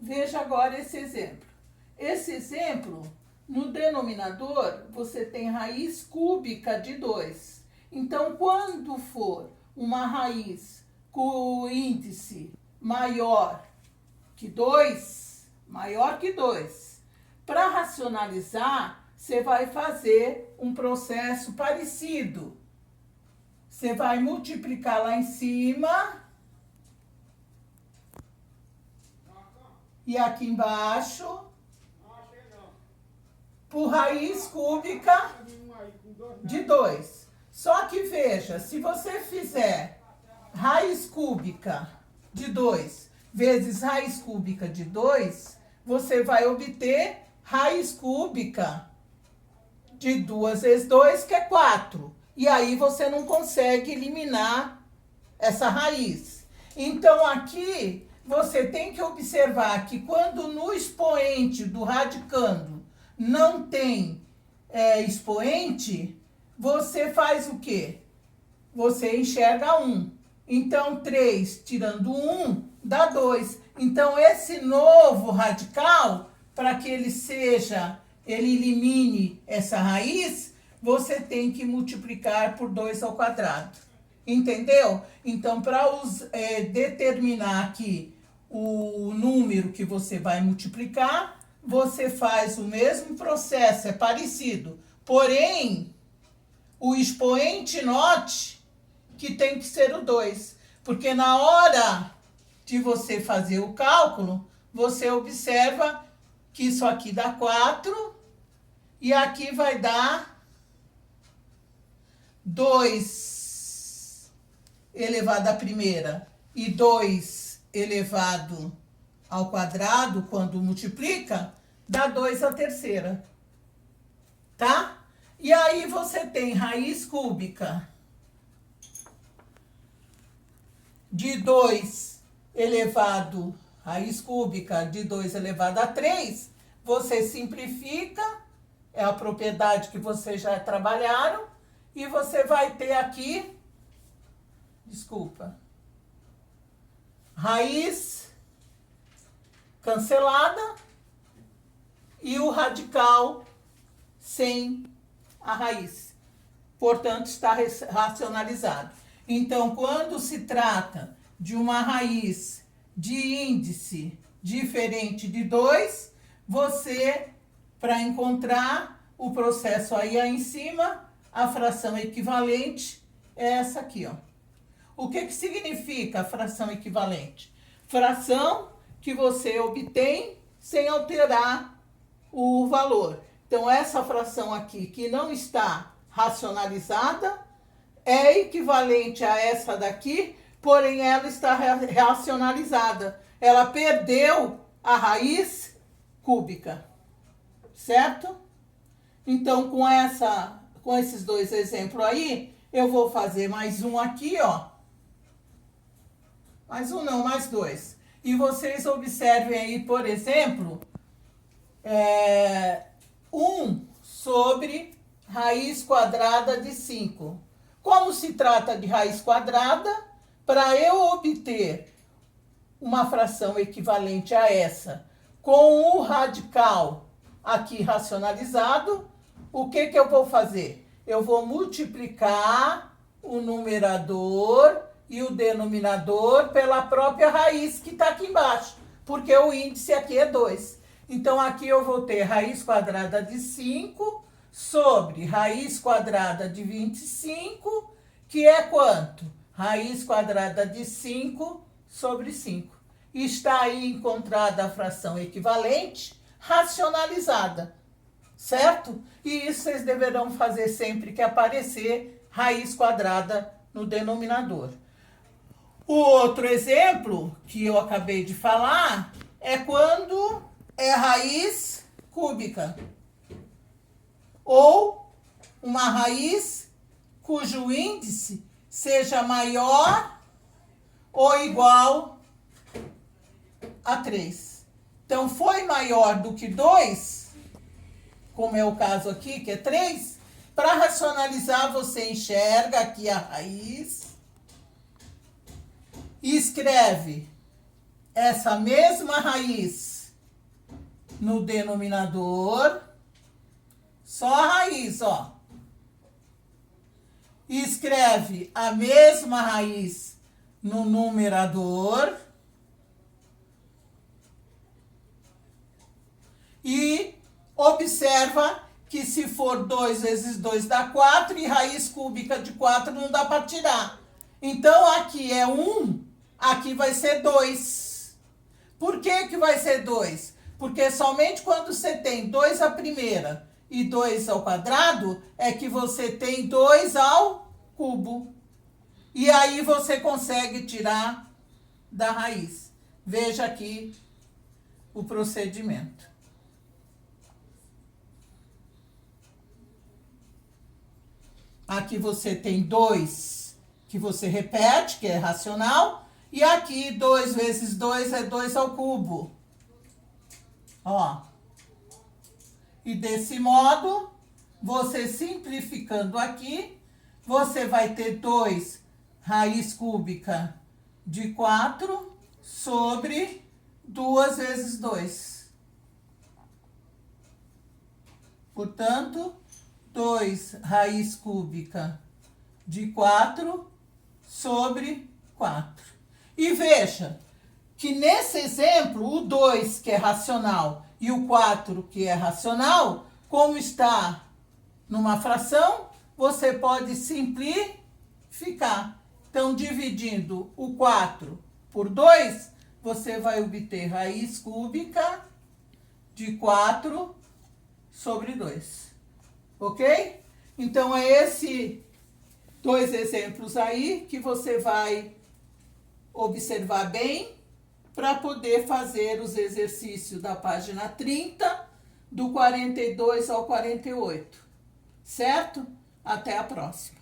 Veja agora esse exemplo. Esse exemplo, no denominador, você tem raiz cúbica de 2. Então, quando for uma raiz com o índice maior que 2, para racionalizar, você vai fazer um processo parecido. Você vai multiplicar lá em cima e aqui embaixo por raiz cúbica de 2. Só que veja, se você fizer raiz cúbica de 2 vezes raiz cúbica de 2, você vai obter raiz cúbica de 2 vezes 2, que é 4. E aí você não consegue eliminar essa raiz. Então, aqui você tem que observar que quando no expoente do radicando não tem expoente, você faz o quê? Você enxerga 1. Então, 3 tirando 1 dá 2. Então, esse novo radical, para que ele elimine essa raiz, você tem que multiplicar por 2 ao quadrado. Entendeu? Então, para determinar aqui o número que você vai multiplicar, você faz o mesmo processo, é parecido. Porém, o expoente, note que tem que ser o 2. Porque na hora de você fazer o cálculo, você observa que isso aqui dá 4 e aqui vai dar 2 elevado à primeira e 2 elevado ao quadrado, quando multiplica, dá 2 à terceira. Tá? E aí você tem raiz cúbica de 2 elevado, raiz cúbica de 2 elevado a 3, você simplifica, é a propriedade que vocês já trabalharam, e você vai ter aqui, raiz cancelada e o radical sem a raiz. Portanto, está racionalizado. Então, quando se trata de uma raiz de índice diferente de 2, você, para encontrar o processo aí em cima, a fração equivalente é essa aqui, ó. O que significa a fração equivalente? Fração que você obtém sem alterar o valor. Então, essa fração aqui, que não está racionalizada, é equivalente a essa daqui, porém ela está racionalizada. Ela perdeu a raiz cúbica, certo? Então, com esses dois exemplos aí, eu vou fazer mais um aqui, ó. Mais um não, mais 2. E vocês observem aí, por exemplo, 1 sobre raiz quadrada de 5. Como se trata de raiz quadrada, para eu obter uma fração equivalente a essa, com o radical aqui racionalizado, o que eu vou fazer? Eu vou multiplicar o numerador e o denominador pela própria raiz que está aqui embaixo, porque o índice aqui é 2. Então, aqui eu vou ter raiz quadrada de 5 sobre raiz quadrada de 25, que é quanto? Raiz quadrada de 5 sobre 5. Está aí encontrada a fração equivalente racionalizada, certo? E isso vocês deverão fazer sempre que aparecer raiz quadrada no denominador. O outro exemplo que eu acabei de falar é quando é raiz cúbica, ou uma raiz cujo índice seja maior ou igual a 3. Então, foi maior do que 2, como é o caso aqui, que é 3, para racionalizar, você enxerga aqui a raiz e escreve essa mesma raiz no denominador, só a raiz, ó. E escreve a mesma raiz no numerador. E observa que se for 2 vezes 2 dá 4 e raiz cúbica de 4 não dá para tirar. Então, aqui é 1, aqui vai ser 2. Por que que vai ser 2? Porque somente quando você tem 2 à primeira e 2 ao quadrado, é que você tem 2 ao cubo. E aí você consegue tirar da raiz. Veja aqui o procedimento. Aqui você tem 2 que você repete, que é racional. E aqui 2 vezes 2 é 2 ao cubo. Ó. E desse modo, você simplificando aqui, você vai ter 2 raiz cúbica de 4 sobre 2 vezes 2. Portanto, 2 raiz cúbica de 4 sobre 4. E veja que nesse exemplo, o 2, que é racional, e o 4, que é racional, como está numa fração, você pode simplificar. Então, dividindo o 4 por 2, você vai obter raiz cúbica de 4 sobre 2. Ok? Então, é esse 2 exemplos aí que você vai observar bem para poder fazer os exercícios da página 30, do 42 ao 48. Certo? Até a próxima.